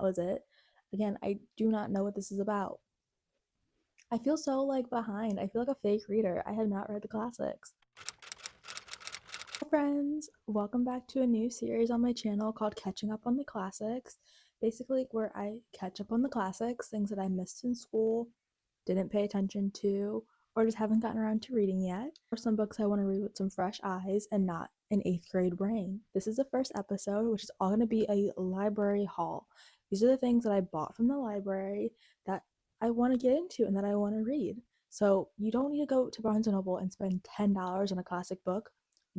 was it. Again, I do not know what this is about. I feel so like behind. I feel like a fake reader. I have not read the classics. Hi friends, welcome back to a new series on my channel called Catching Up on the Classics. Basically, where I catch up on the classics, things that I missed in school, didn't pay attention to, or just haven't gotten around to reading yet, or some books I want to read with some fresh eyes and not an 8th grade brain. This is the first episode, which is all going to be a library haul. These are the things that I bought from the library that I want to get into and that I want to read. So you don't need to go to Barnes & Noble and spend $10 on a classic book.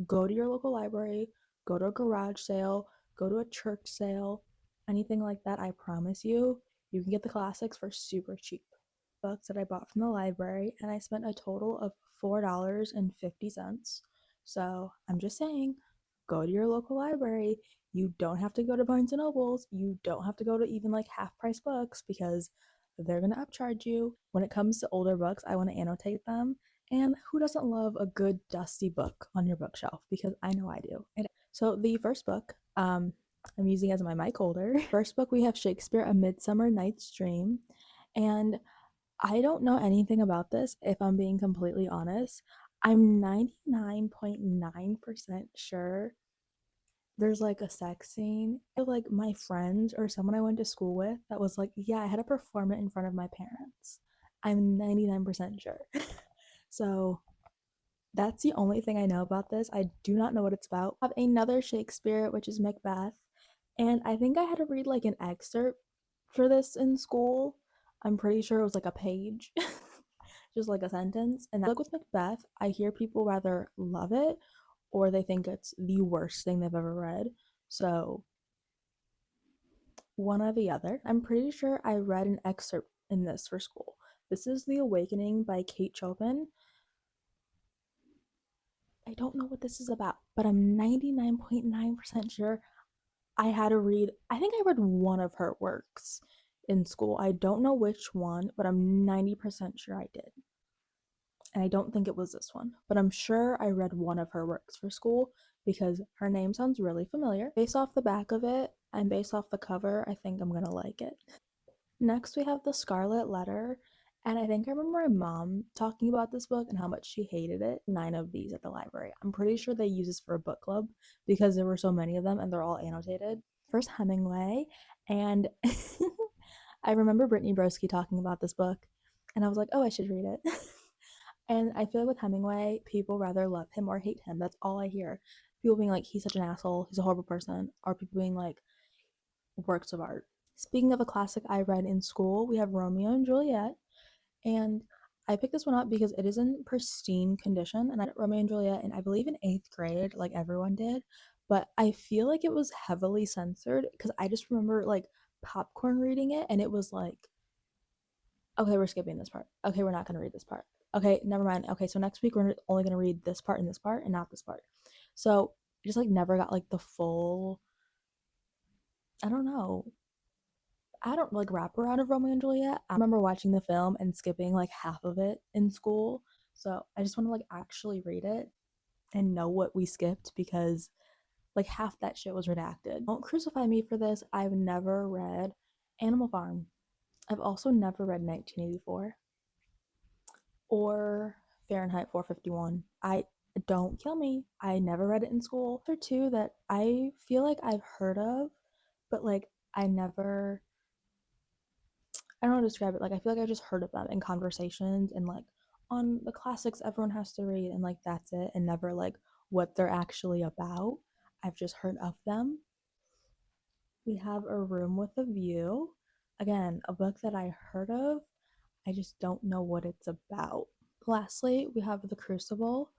Go to your local library, go to a garage sale, go to a church sale, anything like that. I promise you, you can get the classics for super cheap. Books that I bought from the library, and I spent a total of $4.50. So I'm just saying, go to your local library. You don't have to go to Barnes and Nobles. You don't have to go to even like half price books because they're gonna upcharge you. When it comes to older books, I want to annotate them. And who doesn't love a good dusty book on your bookshelf? Because I know I do. So the first book, I'm using as my mic holder. First book, we have Shakespeare: A Midsummer Night's Dream, and I don't know anything about this, if I'm being completely honest. I'm 99.9% sure there's like a sex scene. Like my friends or someone I went to school with that was like, yeah, I had to perform it in front of my parents. I'm 99% sure. So that's the only thing I know about this. I do not know what it's about. I have another Shakespeare, which is Macbeth, and I think I had to read like an excerpt for this in school. I'm pretty sure it was like a page, just like a sentence. And like with Macbeth, I hear people rather love it or they think it's the worst thing they've ever read. So, one or the other. I'm pretty sure I read an excerpt in this for school. This is The Awakening by Kate Chopin. I don't know what this is about, but I'm 99.9% sure I had to read, I think I read one of her works in school. I don't know which one, but I'm 90% sure I did. And I don't think it was this one, but I'm sure I read one of her works for school because her name sounds really familiar. Based off the back of it and based off the cover, I think I'm gonna like it. Next, we have The Scarlet Letter, and I think I remember my mom talking about this book and how much she hated it. 9 of these at the library. I'm pretty sure they use this for a book club because there were so many of them and they're all annotated. First, Hemingway, and I remember Brittany Broski talking about this book, and I was like, oh, I should read it. And I feel like with Hemingway, people rather love him or hate him. That's all I hear. People being like, he's such an asshole, he's a horrible person, or people being like, works of art. Speaking of a classic I read in school, we have Romeo and Juliet, and I picked this one up because it is in pristine condition, and I read Romeo and Juliet, and I believe in 8th grade, like everyone did, but I feel like it was heavily censored because I just remember like popcorn reading it, and it was like, okay, we're skipping this part. Okay, we're not going to read this part. Okay, never mind. Okay, so next week we're only going to read this part and this part and not this part. So I just like never got like the full, I don't know. I don't like wrap around of Romeo and Juliet. I remember watching the film and skipping like half of it in school. So I just want to like actually read it and know what we skipped because like half that shit was redacted. Don't crucify me for this. I've never read Animal Farm. I've also never read 1984 or Fahrenheit 451. I don't kill me. I never read it in school. There are two that I feel like I've heard of, but like I never, I don't know how to describe it. Like I feel like I just heard of them in conversations and like on the classics everyone has to read and like that's it and never like what they're actually about. I've just heard of them. We have A Room with a View. Again, a book that I heard of. I just don't know what it's about. Lastly, we have The Crucible,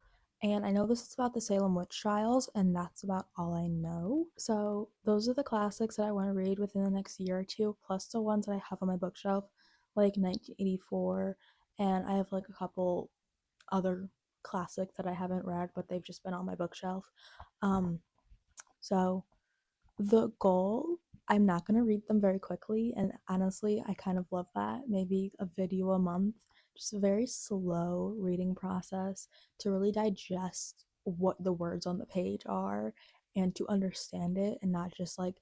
and I know this is about the Salem witch trials, and that's about all I know. So, those are the classics that I want to read within the next year or two, plus the ones that I have on my bookshelf, like 1984, and I have like a couple other classics that I haven't read, but they've just been on my bookshelf. Um, so the goal, I'm not going to read them very quickly, and honestly, I kind of love that. Maybe a video a month, just a very slow reading process to really digest what the words on the page are and to understand it and not just like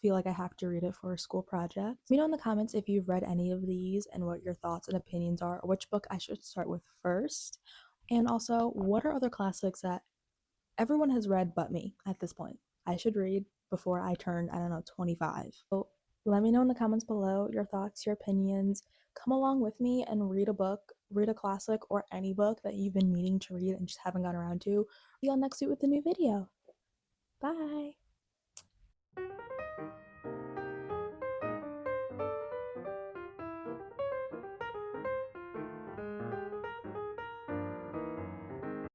feel like I have to read it for a school project. Let me know in the comments if you've read any of these and what your thoughts and opinions are, or which book I should start with first. And also, what are other classics that everyone has read but me at this point I should read before I turn, I don't know, 25. So let me know in the comments below your thoughts, your opinions. Come along with me and read a book, read a classic, or any book that you've been meaning to read and just haven't gotten around to. See y'all next week with a new video. Bye.